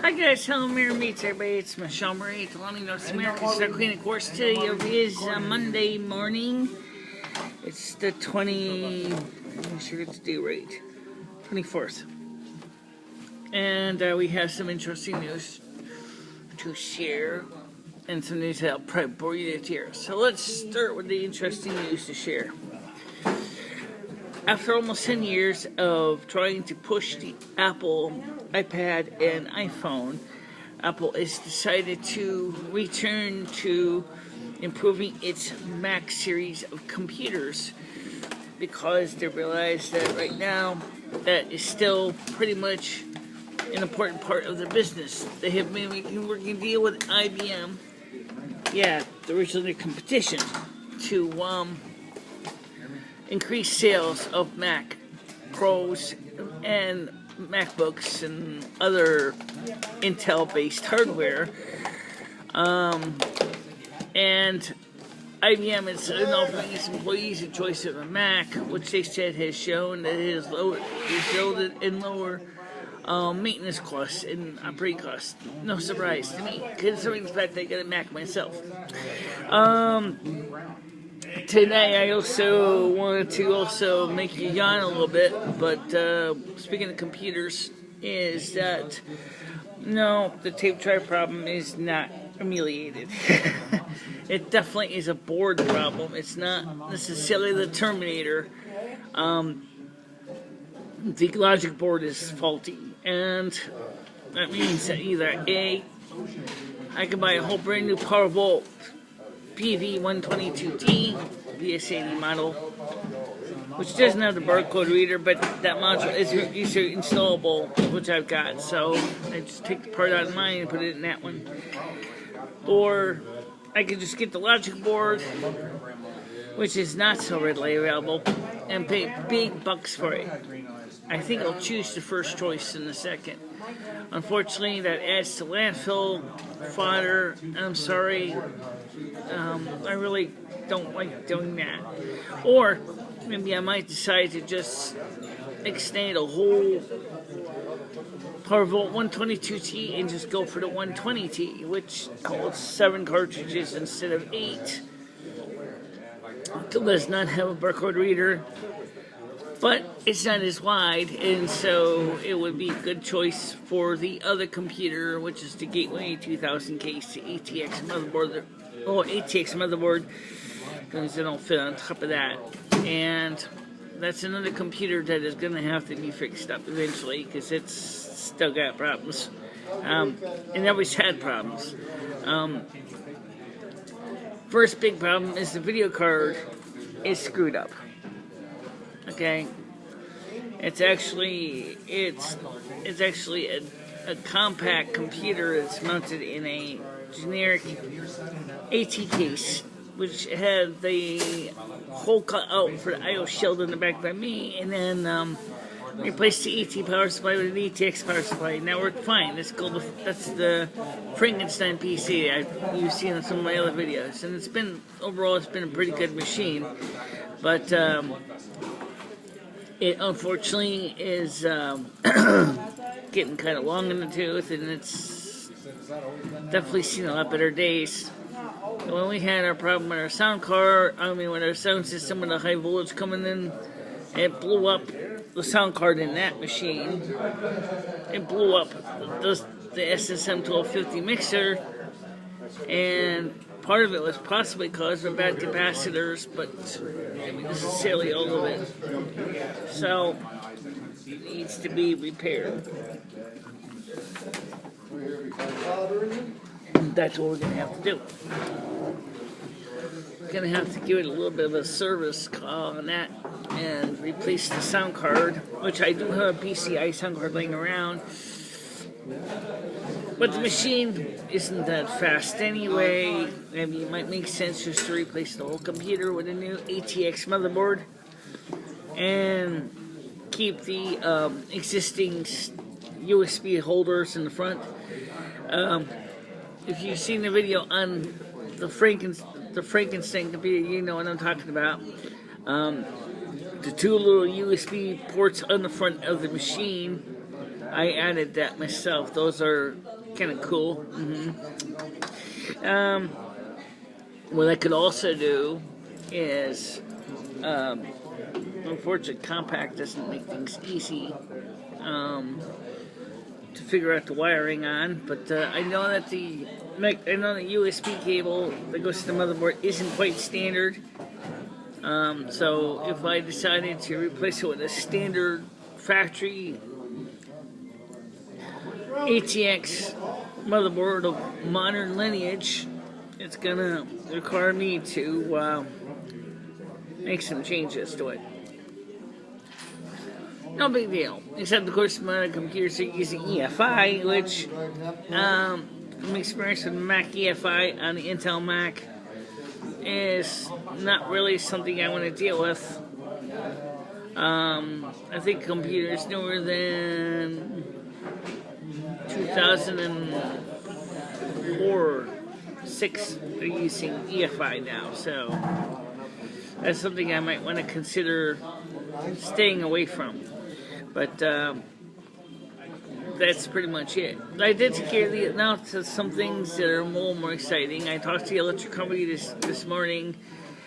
Hi guys, hello, Mirror Meets everybody. It's MicheleMarieDalene, North America's Queen. Of course, today is Monday morning. It's the 24th. And we have some interesting news to share, and some news that I'll probably bore you to tears. So let's start with the interesting news to share. After almost 10 years of trying to push the Apple iPad and iPhone, Apple has decided to return to improving its Mac series of computers because they realize that right now that is still pretty much an important part of their business. They have been working a deal with IBM, originally their competition, to increase sales of Mac Pros and MacBooks and other Intel-based hardware. And IBM is offering its employees a choice of a Mac, which they said has shown that it has resulted in lower maintenance costs and operating costs. No surprise to me, considering the fact that I got a Mac myself. Today I also wanted to make you yawn a little bit, but speaking of computers, is that no, the tape drive problem is not ameliorated. It definitely is a board problem. It's not necessarily the terminator. The logic board is faulty, and that means that either A, I can buy a whole brand new PowerVolt PV122T VS80 model, which doesn't have the barcode reader, but that module is easily installable, which I've got, so I just take the part out of mine and put it in that one. Or I could just get the logic board, which is not so readily available, and pay big bucks for it. I think I'll choose the first choice in the second. Unfortunately, that adds to landfill fodder. I'm sorry. I really don't like doing that. Or maybe I might decide to just extend a whole PowerVolt 122T and just go for the 120T, which holds 7 cartridges instead of 8. It does not have a barcode reader, but it's not as wide, and so it would be a good choice for the other computer, which is the Gateway 2000 case, the ATX motherboard. ATX motherboard, because they don't fit on top of that. And that's another computer that is going to have to be fixed up eventually, because it's still got problems. It always had problems. First big problem is the video card is screwed up. Okay, it's actually a compact computer that's mounted in a generic AT case, which had the hole cut out for the I/O shield in the back by me, and then replaced the AT power supply with an ATX power supply. Now worked fine. That's the Frankenstein PC you've seen in some of my other videos, and overall it's been a pretty good machine, but it unfortunately is getting kind of long in the tooth, and it's definitely seen a lot better days. When we had our problem with our sound card, with our sound system with the high voltage coming in, it blew up the sound card in that machine. It blew up the SSM 1250 mixer, and part of it was possibly caused by bad capacitors, but necessarily all of it. So it needs to be repaired. That's what we're going to have to do. We're going to have to give it a little bit of a service call on that and replace the sound card, which I do have a PCI sound card laying around. But the machine isn't that fast anyway. Maybe it might make sense just to replace the whole computer with a new ATX motherboard and keep the existing USB holders in the front. If you've seen the video on the Frankenstein computer, you know what I'm talking about. The 2 little USB ports on the front of the machine I added that myself. Those are kind of cool. What I could also do is, unfortunately, compact doesn't make things easy to figure out the wiring on. But I know that the USB cable that goes to the motherboard isn't quite standard. So if I decided to replace it with a standard factory ATX motherboard of modern lineage, it's gonna require me to make some changes to it. No big deal, except of course my computers are using EFI, which from experience with Mac EFI on the Intel Mac is not really something I want to deal with. I think computers newer than 2004, 6 are using EFI now, so that's something I might want to consider staying away from. But that's pretty much it. I did take care of now to some things that are a little more exciting. I talked to the electric company this morning,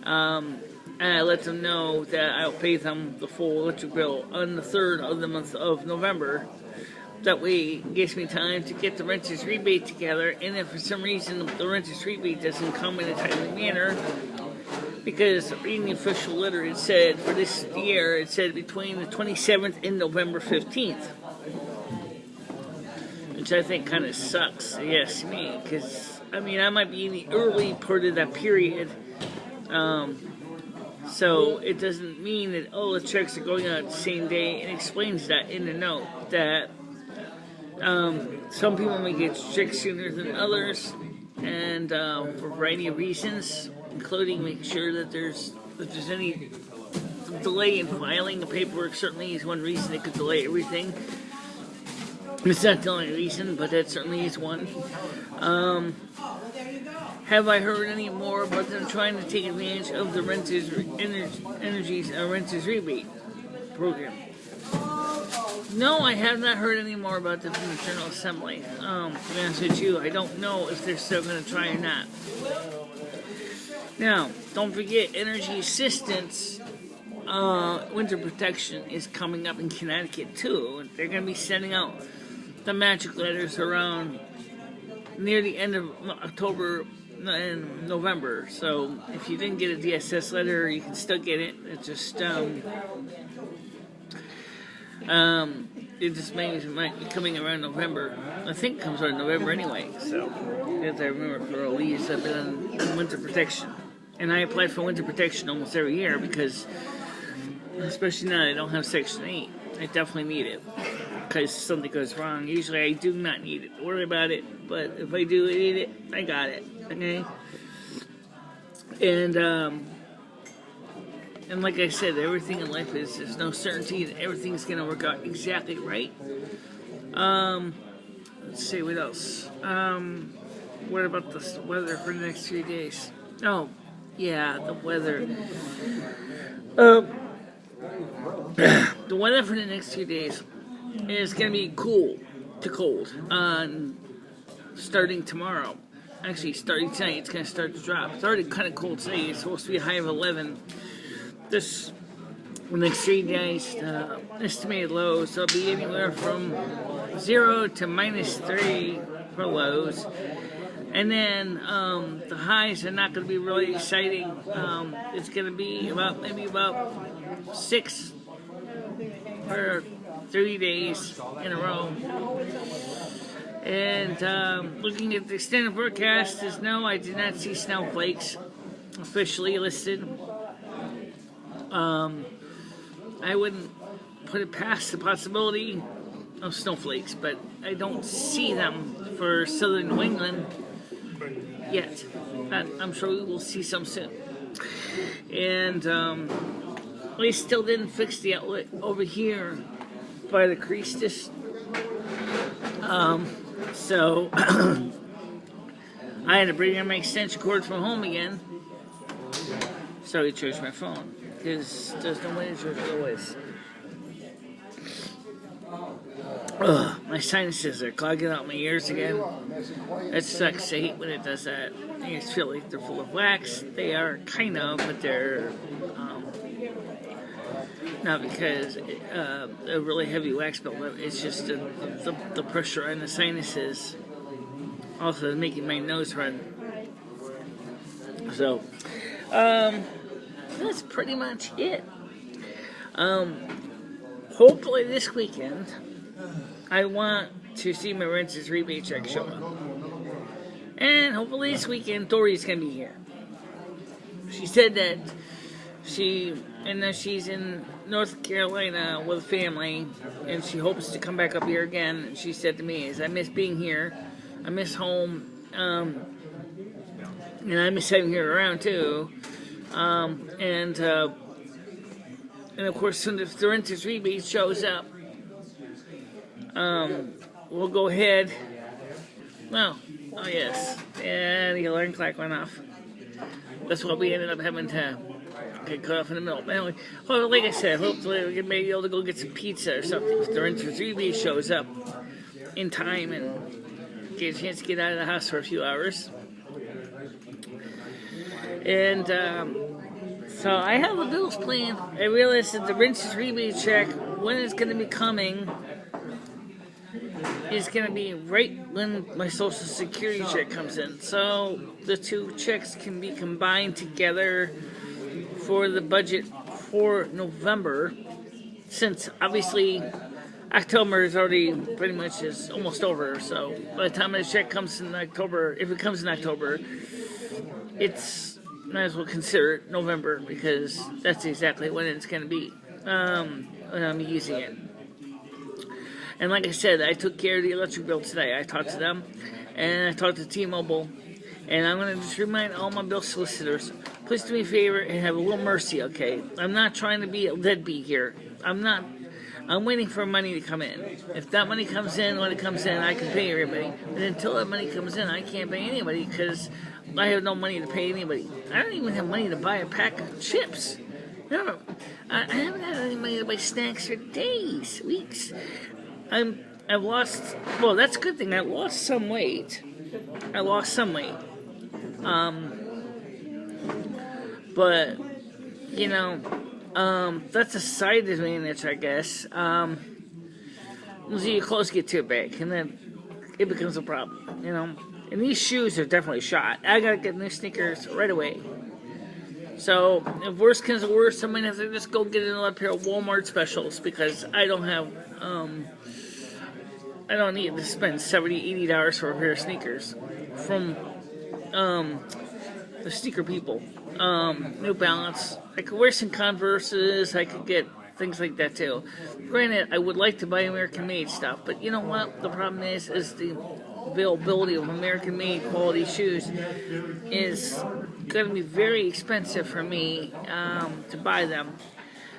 and I let them know that I'll pay them the full electric bill on the 3rd of the month of November. That way it gives me time to get the renter's rebate together, and if for some reason the renter's rebate doesn't come in a timely manner, because reading the official letter, it said for this year, it said between the 27th and November 15th. Which I think kind of sucks, yes, me, because, I mean, I might be in the early part of that period, so it doesn't mean that, the checks are going out the same day. It explains that in the note, that some people may get checks sooner than others, and for a variety of reasons, including making sure that if there's any delay in filing the paperwork, certainly is one reason it could delay everything. It's not the only reason, but that certainly is one. Have I heard any more about them trying to take advantage of the renters rebate program? No, I have not heard any more about them from the General Assembly. To be honest with you, I don't know if they're still going to try or not. Now, don't forget, energy assistance winter protection is coming up in Connecticut too. They're going to be sending out the magic letters around near the end of October and November. So if you didn't get a DSS letter, you can still get it. It just might be coming around November. I think it comes around November anyway. So as I remember, for all these, I've been on winter protection, and I apply for winter protection almost every year because, especially now that I don't have Section 8, I definitely need it. Because something goes wrong. Usually I do not need it. Don't worry about it. But if I do need it, I got it. Okay? And like I said, everything in life there's no certainty that everything's going to work out exactly right. Let's see, what else? What about the weather for the next 3 days? Oh, yeah, the weather. The weather for the next 2 days is going to be cool to cold starting tomorrow. Actually, starting tonight, it's going to start to drop. It's already kind of cold today. It's supposed to be a high of 11. The next 3 days, estimated lows, they'll be anywhere from 0 to -3 for lows. And then the highs are not going to be really exciting. It's going to be maybe about 6 for 3 days in a row. And looking at the extended forecast, no, I did not see snowflakes officially listed. I wouldn't put it past the possibility of snowflakes, but I don't see them for southern New England yet. I'm sure we will see some soon. And they still didn't fix the outlet over here by the Creastus. So I had to bring in my extension cord from home again, so I charged my phone, because there's no way to charge otherwise. Ugh, my sinuses are clogging out my ears again. That sucks. I hate when it does that. I just feel like they're full of wax. They are kind of, but they're not because a really heavy wax buildup. It's just the pressure on the sinuses. Also making my nose run. So, that's pretty much it. Hopefully this weekend, I want to see my renters rebate check show up. And hopefully this weekend, Dory's going to be here. She said that she's in North Carolina with family, and she hopes to come back up here again. And she said to me, I miss being here. I miss home. And I miss having her around too. And of course, soon if the renters rebate shows up, we'll go ahead. Oh yes, and the alarm clock went off. That's why we ended up having to get cut off in the middle. Anyway, well, like I said, hopefully we can maybe be able to go get some pizza or something if the renters rebate shows up in time and get a chance to get out of the house for a few hours. And so I have the bills planned. I realized that the renters rebate check, when it's going to be coming, is going to be right when my Social Security check comes in. So the two checks can be combined together for the budget for November, since obviously October is already pretty much is almost over. So by the time the check comes in October, if it comes in October, it's might as well consider it November, because that's exactly when it's going to be when I'm using it. And like I said, I took care of the electric bill today. I talked to them, and I talked to T-Mobile, and I'm going to just remind all my bill solicitors, please do me a favor and have a little mercy, okay? I'm not trying to be a deadbeat here. I'm waiting for money to come in. If that money comes in, when it comes in, I can pay everybody. But until that money comes in, I can't pay anybody because I have no money to pay anybody. I don't even have money to buy a pack of chips. No, I haven't had any money to buy snacks for days, weeks. I've lost, well, that's a good thing. I lost some weight. But, you know, that's a side advantage, I guess. Your clothes get too big, and then it becomes a problem, you know. And these shoes are definitely shot. I gotta get new sneakers right away. So, if worse comes to worse, I might have to just go get another pair of Walmart specials, because I don't have, I don't need to spend $70, $80 for a pair of sneakers from, the sneaker people. New Balance. I could wear some Converses. I could get things like that too. Granted, I would like to buy American-made stuff, but you know what? The problem is the availability of American-made quality shoes is going to be very expensive for me to buy them.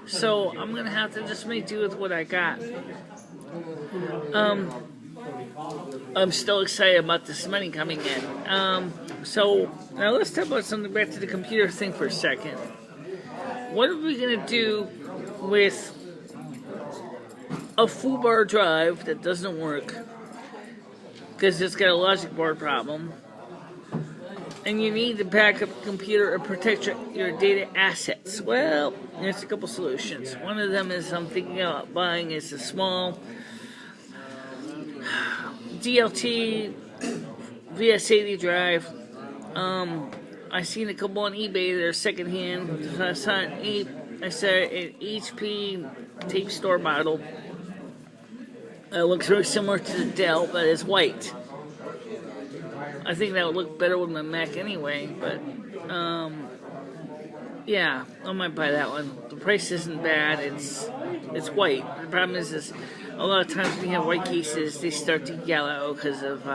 So I'm going to have to just make do with what I got. I'm still excited about this money coming in. So now let's talk about something back to the computer thing for a second. What are we going to do with a full bar drive that doesn't work because it's got a logic board problem, and you need to back up the computer and protect your data assets? Well, there's a couple solutions. One of them is I'm thinking about buying is a small DLT VS80 drive. I seen a couple on eBay that are secondhand. I saw an HP tape store model. It looks very similar to the Dell, but it's white. I think that would look better with my Mac anyway, but yeah, I might buy that one. The price isn't bad. It's white. The problem is a lot of times when you have white cases, they start to yellow because of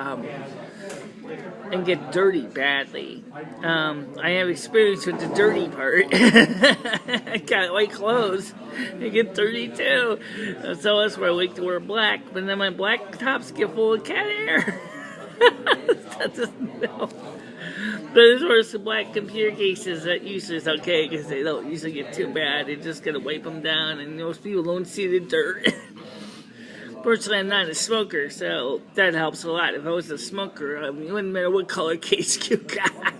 and get dirty badly. I have experience with the dirty part. I got white clothes. They get dirty too. So that's why I like to wear black. But then my black tops get full of cat hair. That doesn't know. But as far as the black computer cases, that usually is okay because they don't usually get too bad. They're just going to wipe them down, and most people don't see the dirt. Fortunately, I'm not a smoker, so that helps a lot. If I was a smoker, I mean, it wouldn't matter what color case you got.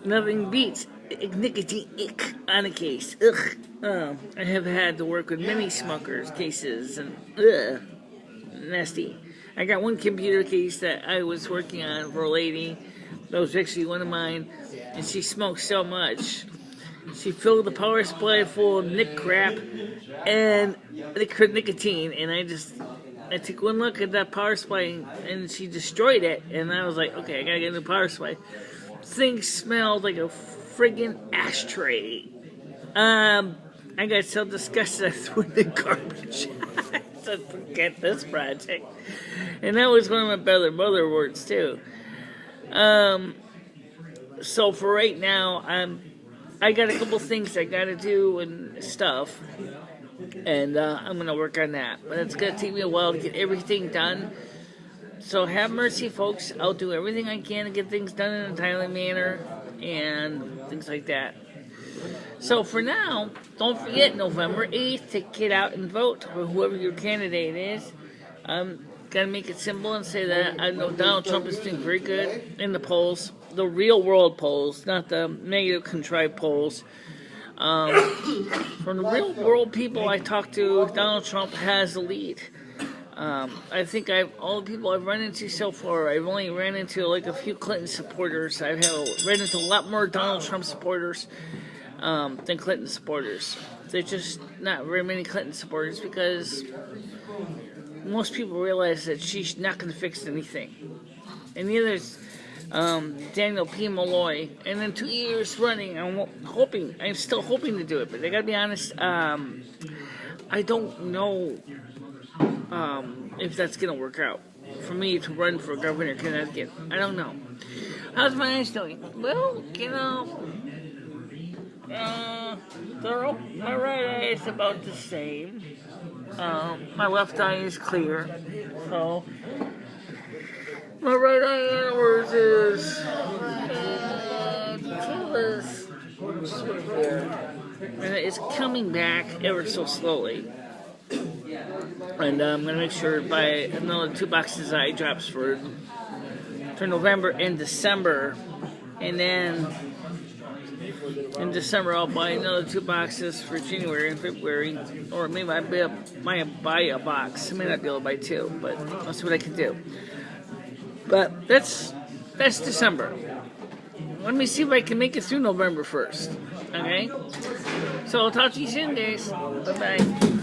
Nothing beats nicotine ick on a case. Ugh. I have had to work with many smokers' cases, and ugh, nasty. I got one computer case that I was working on for a lady that was actually one of mine, and she smoked so much. She filled the power supply full of nick crap and nicotine, and I took one look at that power supply, and she destroyed it, and I was like, okay, I gotta get a new power supply. Thing smelled like a friggin' ashtray. I got so disgusted I threw it in the garbage. I said, forget this project. And that was one of my better mother words too. So for right now, I got a couple things I gotta do and stuff, and I'm gonna work on that. But it's gonna take me a while to get everything done. So have mercy, folks. I'll do everything I can to get things done in a timely manner and things like that. So for now, don't forget November 8th to get out and vote for whoever your candidate is. Gotta make it simple and say that I know Donald Trump is doing very good in the polls, the real world polls, not the negative contrived polls. From the real world people I talk to, Donald Trump has the lead. I think all the people I've run into so far, I've only ran into like a few Clinton supporters. I've ran into a lot more Donald Trump supporters than Clinton supporters. There's just not very many Clinton supporters because most people realize that she's not going to fix anything. And neither is Daniel P. Malloy. And in 2 years running, I'm still hoping to do it. But I got to be honest, I don't know if that's going to work out for me to run for governor of Connecticut. I don't know. How's my eyes doing? Well, my right eye is about the same. My left eye is clear. So, my right eye inwards is and it's coming back ever so slowly. And I'm going to make sure to buy another 2 boxes of eye drops for November and December. And then in December I'll buy another 2 boxes for January and February. Or maybe I might buy a box. I may not be able to buy 2, but I'll see what I can do. But that's December. Let me see if I can make it through November 1st. Okay? So I'll talk to you soon, guys. Bye-bye.